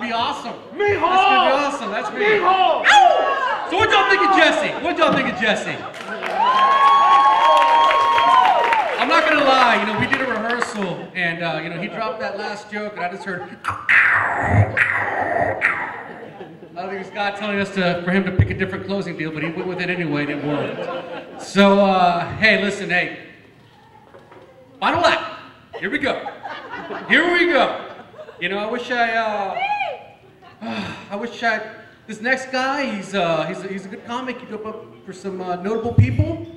be awesome. Mijo! That's gonna be awesome. That's me. Mijo! So what y'all think of Jesse? What y'all think of Jesse? I'm not gonna lie, you know, we did a rehearsal and you know, he dropped that last joke and I just heard I think it's God telling us for him to pick a different closing deal, but he went with it anyway and it worked. So hey, listen, hey. Final act. Here we go. Here we go. You know, I wish this next guy, he's a good comic. He go up for some notable people.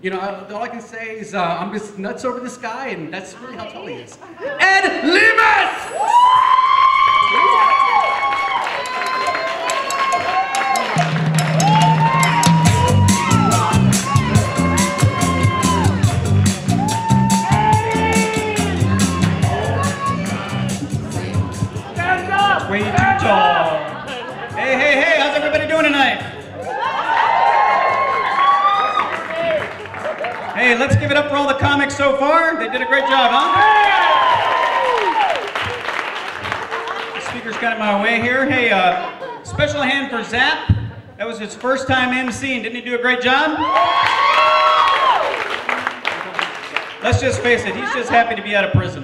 You know, all I can say is I'm just nuts over this guy, and that's really how tall he is. Ed Lemus! Stand up! Way too tall. Hey, how's everybody doing tonight? Hey, let's give it up for all the comics so far. They did a great job, huh? The speaker's got in my way here. Hey, special hand for Zap. That was his first time emceeing. Didn't he do a great job? Let's just face it, he's just happy to be out of prison.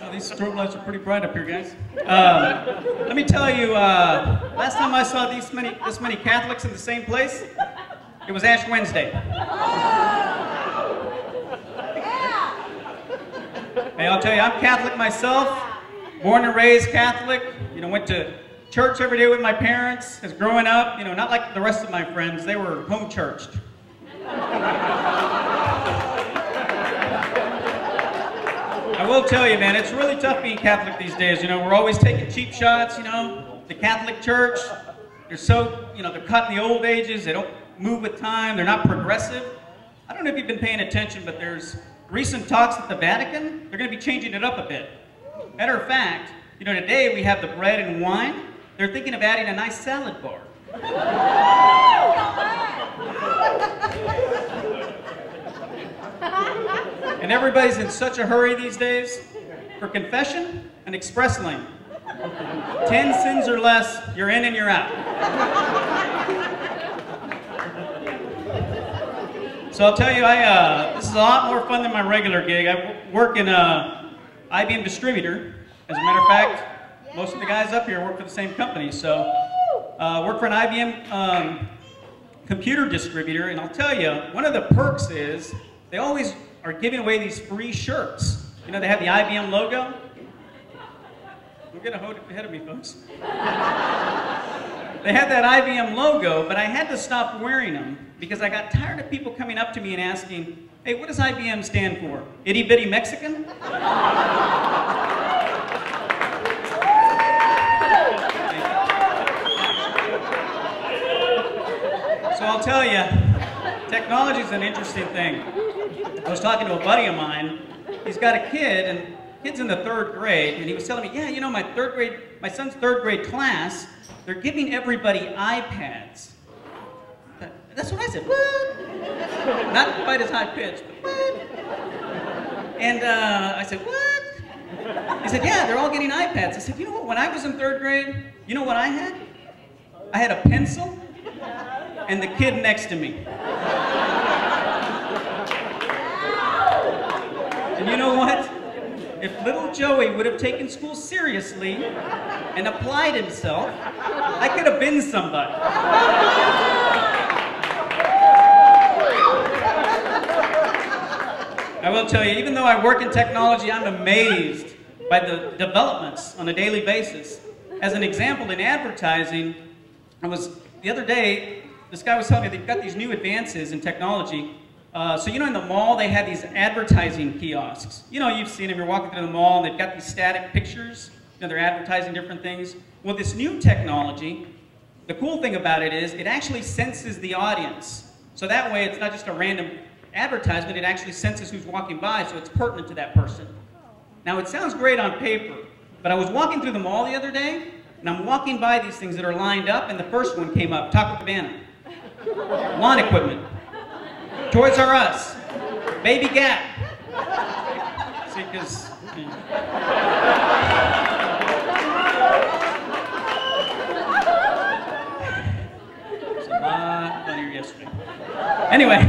Oh, these strobe lights are pretty bright up here, guys. Let me tell you, last time I saw this many Catholics in the same place, it was Ash Wednesday. Hey, I'll tell you, I'm Catholic myself, born and raised Catholic. You know, went to church every day with my parents as growing up. You know, not like the rest of my friends, they were home churched. I will tell you, man, it's really tough being Catholic these days. You know, we're always taking cheap shots, you know. The Catholic Church, they're so, you know, they're cut in the old ages. They don't move with time. They're not progressive. I don't know if you've been paying attention, but there's recent talks at the Vatican. They're going to be changing it up a bit. Matter of fact, you know, today we have the bread and wine. They're thinking of adding a nice salad bar. And everybody's in such a hurry these days. For confession, an express lane. 10 sins or less, you're in and you're out. So I'll tell you, this is a lot more fun than my regular gig. I work in a IBM distributor. As a matter of fact, most of the guys up here work for the same company. So work for an IBM computer distributor, and I'll tell you, one of the perks is they always are giving away these free shirts. You know, they have the IBM logo. Don't get ahead of me, folks. They had that IBM logo, but I had to stop wearing them because I got tired of people coming up to me and asking, hey, what does IBM stand for? Itty bitty Mexican? So I'll tell you, technology is an interesting thing. I was talking to a buddy of mine. He's got a kid, and the kid's in the 3rd grade, and he was telling me, yeah, you know, my son's 3rd grade class, they're giving everybody iPads. That's what I said, what? Not quite as high pitched, but what? And I said, what? He said, yeah, they're all getting iPads. I said, you know what, when I was in 3rd grade, you know what I had? I had a pencil and the kid next to me. And you know what? If little Joey would have taken school seriously and applied himself, I could have been somebody. I will tell you, even though I work in technology, I'm amazed by the developments on a daily basis. As an example, in advertising, the other day, this guy was telling me they've got these new advances in technology. So you know in the mall, they have these advertising kiosks. You know, you've seen them, you're walking through the mall and they've got these static pictures. You know, they're advertising different things. Well, this new technology, the cool thing about it is it actually senses the audience. So that way it's not just a random advertisement, it actually senses who's walking by, so it's pertinent to that person. Now it sounds great on paper, but I was walking through the mall the other day, and I'm walking by these things that are lined up, and the first one came up, Taco Cabana, lawn equipment, Toys R Us, Baby Gap. See, because Anyway,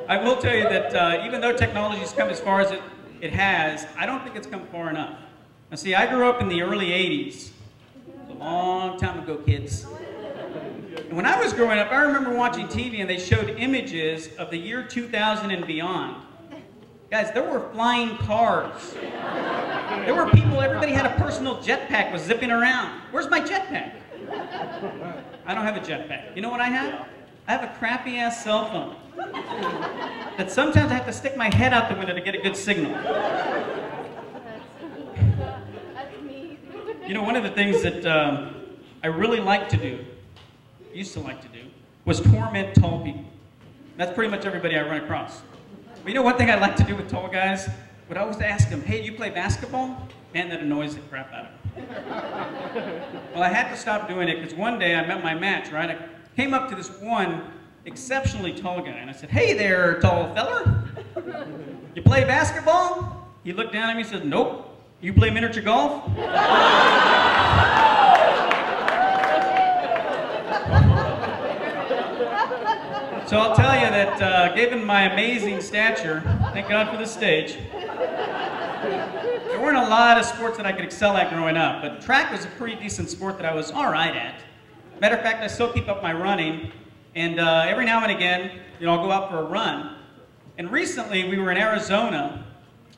I will tell you that even though technology's come as far as it has, I don't think it's come far enough. Now see, I grew up in the early 80s. A long time ago, kids. And when I was growing up, I remember watching TV and they showed images of the year 2000 and beyond. Guys, there were flying cars. There were people, everybody had a personal jetpack, was zipping around. Where's my jetpack? I don't have a jetpack. You know what I have? I have a crappy ass cell phone that sometimes I have to stick my head out the window to get a good signal. You know, one of the things that I really like to do, used to like to do, was torment tall people. That's pretty much everybody I run across. But you know one thing I like to do with tall guys? Would always ask them, hey, do you play basketball? Man, that annoys the crap out of them. Well, I had to stop doing it because one day I met my match, right? I came up to this one exceptionally tall guy and I said, hey there, tall feller. You play basketball? He looked down at me and said, nope. You play miniature golf? So I'll tell you that given my amazing stature, thank God for this stage, there weren't a lot of sports that I could excel at growing up, but track was a pretty decent sport that I was all right at. Matter of fact, I still keep up my running, and every now and again, I'll go out for a run. And recently, we were in Arizona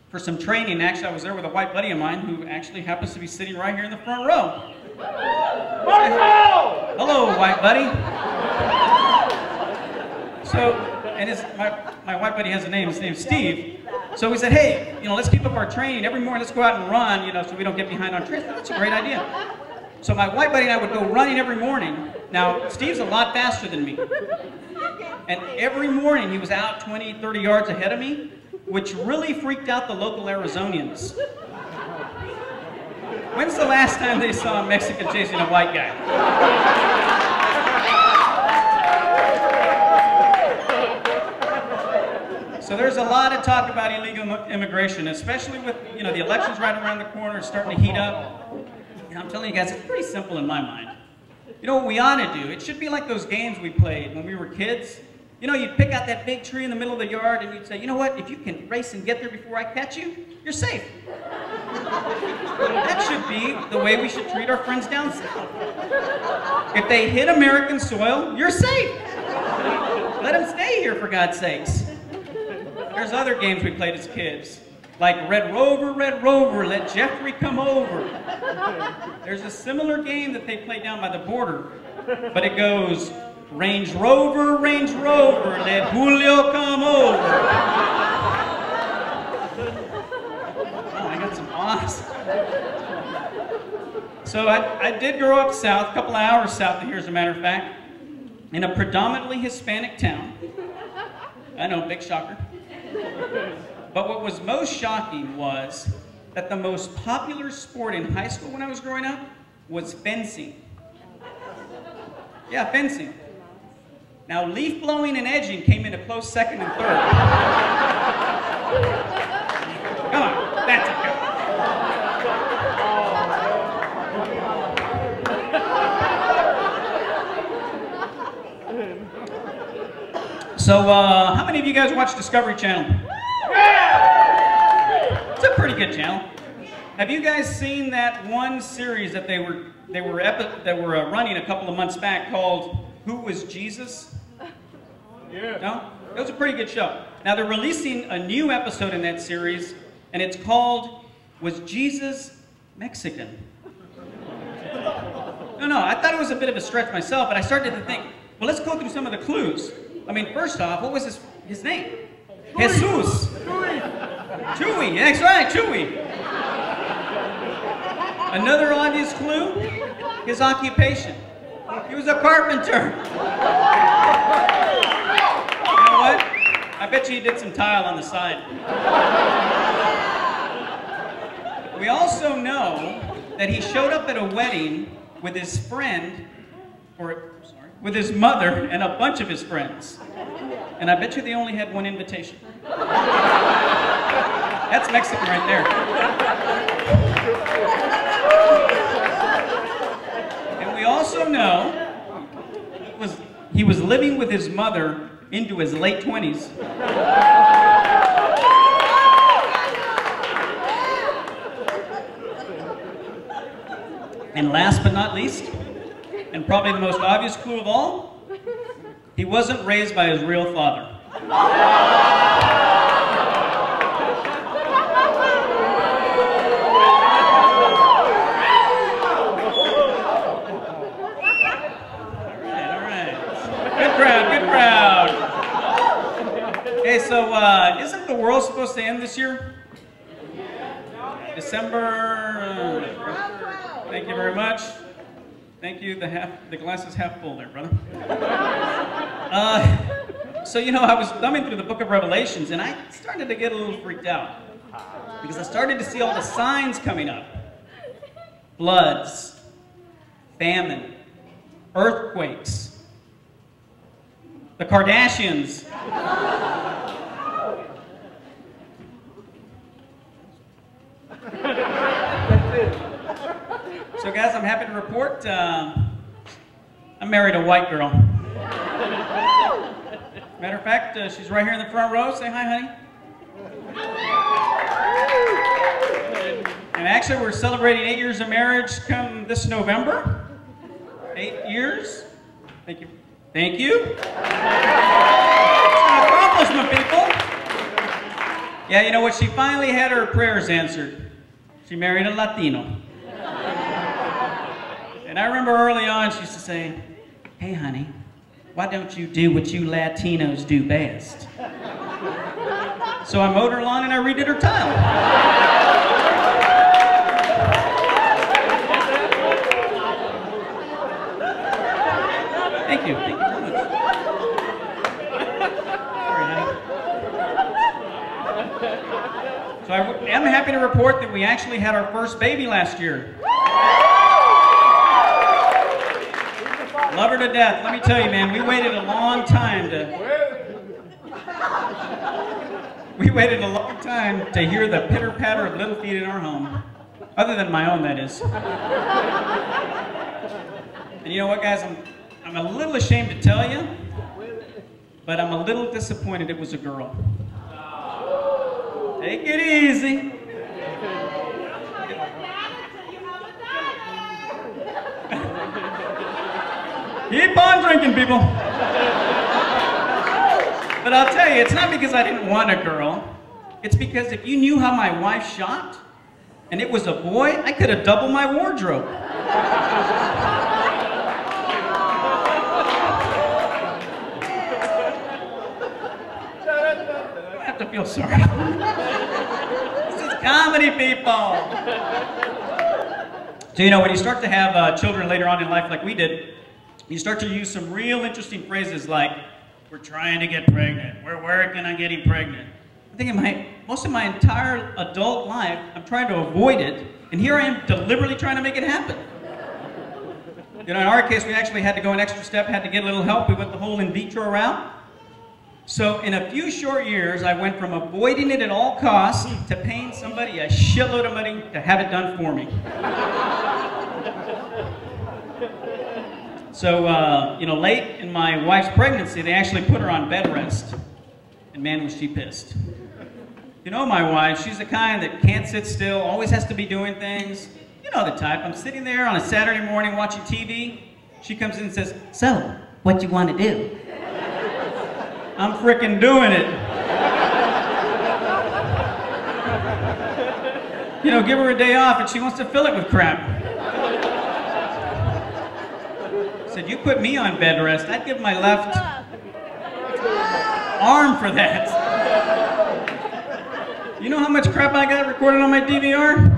for some training. Actually, I was there with a white buddy of mine who actually happens to be sitting right here in the front row. Hello, white buddy. So, and my white buddy has a name. His name's Steve. So we said, hey, let's keep up our training every morning. Let's go out and run, so we don't get behind on training. That's a great idea. So my white buddy and I would go running every morning. Now, Steve's a lot faster than me. And every morning he was out 20, 30 yards ahead of me, which really freaked out the local Arizonians. When's the last time they saw a Mexican chasing a white guy? So there's a lot of talk about illegal immigration, especially with the elections right around the corner. It's starting to heat up. I'm telling you guys, it's pretty simple in my mind. You know what we ought to do? It should be like those games we played when we were kids. You'd pick out that big tree in the middle of the yard and you'd say, you know what, if you can race and get there before I catch you, you're safe. That should be the way we should treat our friends down south. If they hit American soil, you're safe. Let them stay here, for God's sakes. There's other games we played as kids, like Red Rover, let Jeffrey come over. There's a similar game that they play down by the border, but it goes, Range Rover, let Julio come over. Oh, I got some awesome. So I did grow up south, a couple of hours south of here, as a matter of fact, in a predominantly Hispanic town. I know, big shocker. But what was most shocking was that the most popular sport in high school when I was growing up was fencing. Yeah, fencing. Now, leaf blowing and edging came in a close second and third. Come on, that's it. So, how many of you guys watch Discovery Channel? It's a pretty good channel. Have you guys seen that one series that they were running a couple of months back called Who Was Jesus? Yeah. No? It was a pretty good show. Now they're releasing a new episode in that series, and it's called Was Jesus Mexican? No, I thought it was a bit of a stretch myself, but I started to think, well, let's go through some of the clues. I mean, first off, what was his name? Chewy. Jesus. Chewy, that's right, Chewy. Another obvious clue, his occupation. He was a carpenter. You know what? I bet you he did some tile on the side. We also know that he showed up at a wedding with his friend, with his mother and a bunch of his friends. And I bet you they only had one invitation. That's Mexican right there. And we also know he was living with his mother into his late 20s. And last but not least, and probably the most obvious clue of all, he wasn't raised by his real father. Good crowd. Hey, so isn't the world supposed to end this year? December. Thank you very much. Thank you. The glass is half full there, brother. So you know, I was thumbing through the book of Revelations, and I started to get a little freaked out because I started to see all the signs coming up: floods, famine, earthquakes. The Kardashians. So guys, I'm happy to report I married a white girl. Matter of fact, she's right here in the front row. Say hi, honey. And actually, we're celebrating 8 years of marriage come this November. 8 years. Thank you. Thank you. It's an accomplishment, people. Yeah, you know what? She finally had her prayers answered. She married a Latino. And I remember early on, she used to say, "Hey, honey, why don't you do what you Latinos do best?" So I mowed her lawn and I redid her tile. Thank you. Thank you very much. Sorry, honey. So I am happy to report that we actually had our first baby last year. Love her to death. Let me tell you, man, we waited a long time to hear the pitter-patter of little feet in our home. Other than my own, that is. And you know what, guys? I'm a little ashamed to tell you, but I'm a little disappointed it was a girl. Take it easy. Keep on drinking, people. But I'll tell you, it's not because I didn't want a girl. It's because if you knew how my wife shot, and it was a boy, I could have doubled my wardrobe. I have to feel sorry. This is comedy, people. So, you know, when you start to have children later on in life like we did, you start to use some real interesting phrases like, "We're trying to get pregnant," "We're working on getting pregnant." I think most of my entire adult life, I'm trying to avoid it, and here I am deliberately trying to make it happen. You know, in our case, we actually had to go an extra step, had to get a little help. We went the whole in vitro route. So in a few short years, I went from avoiding it at all costs to paying somebody a shitload of money to have it done for me. So, you know, late in my wife's pregnancy, they actually put her on bed rest. And man, was she pissed. You know my wife, she's the kind that can't sit still, always has to be doing things. You know the type. I'm sitting there on a Saturday morning watching TV. She comes in and says, "So, what you want to do?" I'm frickin' doing it. You know, give her a day off and she wants to fill it with crap. Said, "You put me on bed rest, I'd give my left arm for that." You know how much crap I got recorded on my DVR?